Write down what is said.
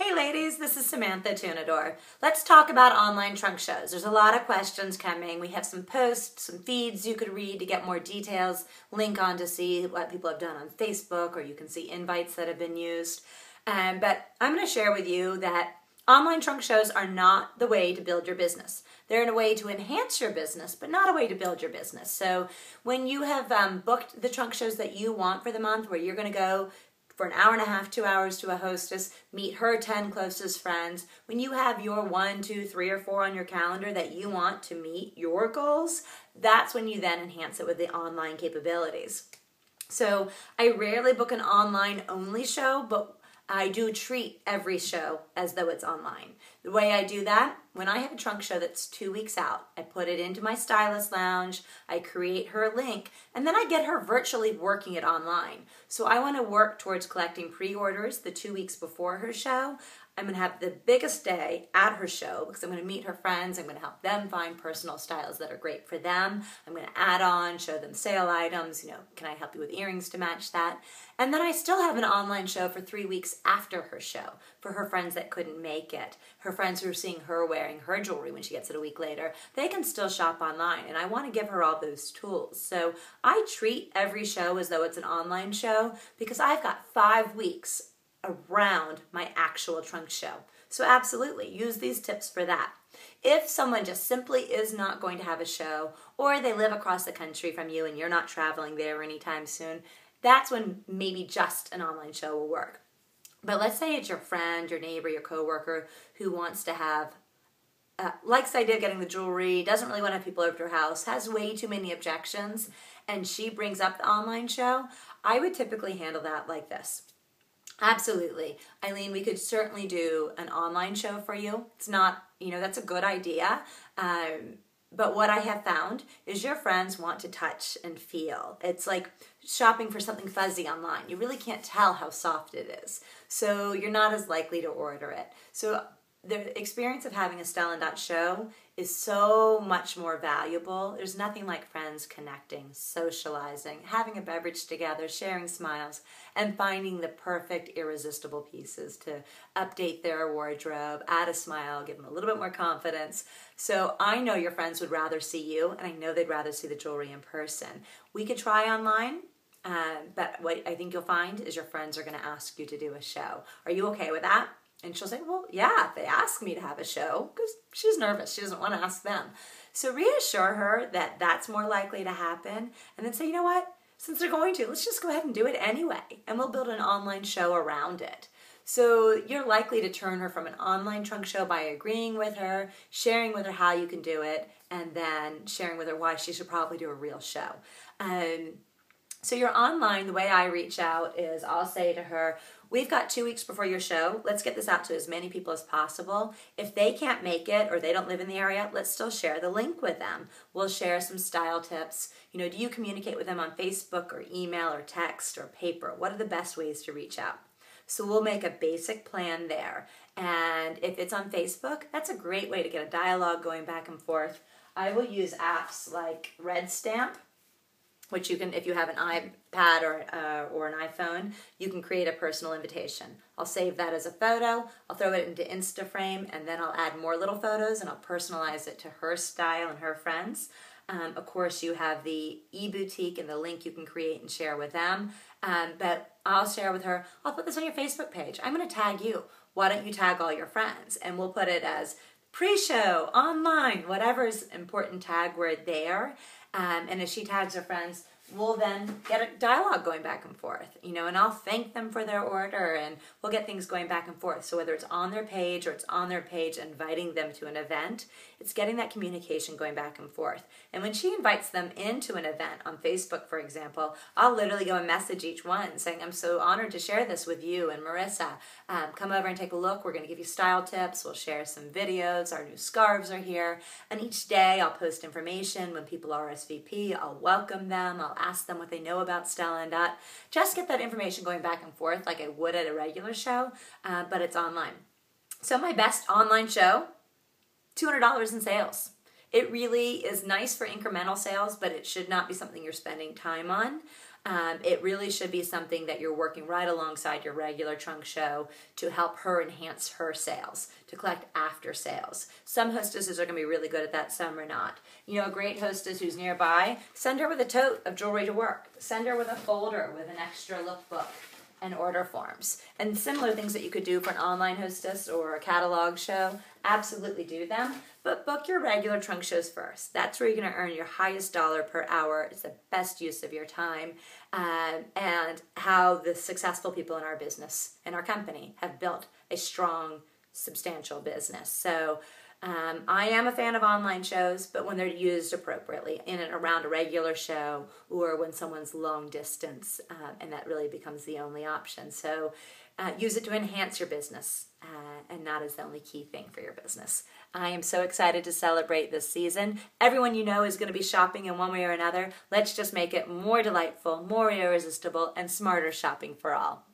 Hey ladies, this is Samantha Tunador. Let's talk about online trunk shows. There's a lot of questions coming. We have some posts, some feeds you could read to get more details, link on to see what people have done on Facebook, or you can see invites that have been used. But I'm going to share with you that online trunk shows are not the way to build your business. They're a way to enhance your business, but not a way to build your business. So when you have booked the trunk shows that you want for the month, where you're going to go for an hour and a half, 2 hours to a hostess, meet her 10 closest friends. When you have your 1, 2, 3, or 4 on your calendar that you want to meet your goals, that's when you then enhance it with the online capabilities. So I rarely book an online only show, but I do treat every show as though it's online. The way I do that, when I have a trunk show that's 2 weeks out, I put it into my stylist lounge, I create her link, and then I get her virtually working it online. So I want to work towards collecting pre-orders the 2 weeks before her show. I'm going to have the biggest day at her show because I'm going to meet her friends. I'm going to help them find personal styles that are great for them. I'm going to add on, show them sale items. Can I help you with earrings to match that? And then I still have an online show for 3 weeks after her show for her friends that couldn't make it. Her friends who are seeing her wearing her jewelry when she gets it a week later, they can still shop online. And I want to give her all those tools. So I treat every show as though it's an online show because I've got 5 weeks around my actual trunk show. So absolutely, use these tips for that. If someone just simply is not going to have a show, or they live across the country from you and you're not traveling there anytime soon, that's when maybe just an online show will work. But let's say it's your friend, your neighbor, your coworker who wants to have, likes the idea of getting the jewelry, doesn't really want to have people over to her house, has way too many objections, and she brings up the online show. I would typically handle that like this. Absolutely. Eileen, we could certainly do an online show for you. It's not, that's a good idea. But what I have found is your friends want to touch and feel. It's like shopping for something fuzzy online. You really can't tell how soft it is. So you're not as likely to order it. So the experience of having a Stella & Dot show is so much more valuable. There's nothing like friends connecting, socializing, having a beverage together, sharing smiles, and finding the perfect irresistible pieces to update their wardrobe, add a smile, give them a little bit more confidence. So I know your friends would rather see you, and I know they'd rather see the jewelry in person. We could try online, but what I think you'll find is your friends are going to ask you to do a show. Are you okay with that? And she'll say, well, yeah, if they ask me to have a show, because she's nervous. She doesn't want to ask them. So reassure her that that's more likely to happen. And then say, you know what? Since they're going to, let's just go ahead and do it anyway. And we'll build an online show around it. So you're likely to turn her from an online trunk show by agreeing with her, sharing with her how you can do it, and then sharing with her why she should probably do a real show. So you're online, the way I reach out is I'll say to her, we've got 2 weeks before your show. Let's get this out to as many people as possible. If they can't make it or they don't live in the area, let's still share the link with them. We'll share some style tips. Do you communicate with them on Facebook or email or text or paper? What are the best ways to reach out? So we'll make a basic plan there. And if it's on Facebook, that's a great way to get a dialogue going back and forth. I will use apps like RedStamp, which you can, if you have an iPad or an iPhone, you can create a personal invitation. I'll save that as a photo, I'll throw it into Instaframe, and then I'll add more little photos and I'll personalize it to her style and her friends. Of course, you have the eBoutique and the link you can create and share with them. But I'll share with her, I'll put this on your Facebook page. I'm going to tag you. Why don't you tag all your friends? And we'll put it as pre-show, online, whatever's important tag word there. And as she tags her friends, we'll then get a dialogue going back and forth, and I'll thank them for their order, and we'll get things going back and forth. So whether it's on their page or it's on their page inviting them to an event, it's getting that communication going back and forth. And when she invites them into an event on Facebook, for example, I'll literally go and message each one saying, I'm so honored to share this with you and Marissa. Come over and take a look. We're going to give you style tips. We'll share some videos. Our new scarves are here. And each day I'll post information. When people RSVP, I'll welcome them. I'll ask them what they know about Stella & Dot. Just get that information going back and forth like I would at a regular show, but it's online. So my best online show, $200 in sales. It really is nice for incremental sales, but it should not be something you're spending time on. It really should be something that you're working right alongside your regular trunk show to help her enhance her sales, to collect after sales. Some hostesses are going to be really good at that, some are not. You know, a great hostess who's nearby, send her with a tote of jewelry to work. Send her with a folder with an extra lookbook and order forms. And similar things that you could do for an online hostess or a catalog show, absolutely do them. But book your regular trunk shows first. That's where you're going to earn your highest dollar per hour. It's the best use of your time, and how the successful people in our business, in our company, have built a strong, substantial business. So I am a fan of online shows, but when they're used appropriately, in and around a regular show, or when someone's long distance, and that really becomes the only option. So use it to enhance your business, and not as the only key thing for your business. I am so excited to celebrate this season. Everyone you know is going to be shopping in one way or another. Let's just make it more delightful, more irresistible, and smarter shopping for all.